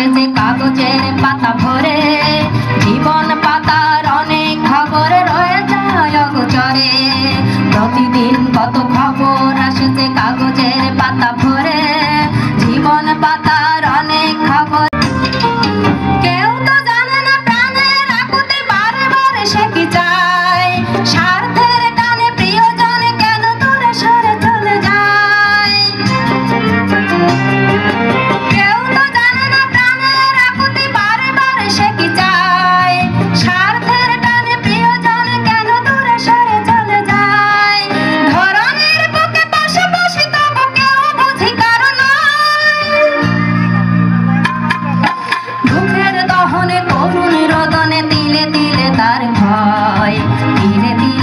আসে যে কাগজের পাতা ভরে, জীবন পাতার অনেক খবর রয়ে যায় অগোচরে। প্রতিদিন কত খবর আসে যে কাগজের পাতা ভরে, জীবন পাতার অনেক খবর। কেউ তো জানে না প্রাণের আকুতি বারে বারে সে কি চায়, স্বার্থের টানে প্রিয়জন কেন দূরে সরে চলে যায়। কেউ তো জানে না প্রাণের আকুতি বারে বারে সে কি চায়, স্বার্থের টানে প্রিয়জন কেন দূরে সরে চলে যায়। ধরনের বুকে পাশাপাশি তবু কেউ বুঝি কারণ দুঃখের দহনে করুণ রোদনে তিলে তিলে তার ভয়, তিলে তিলে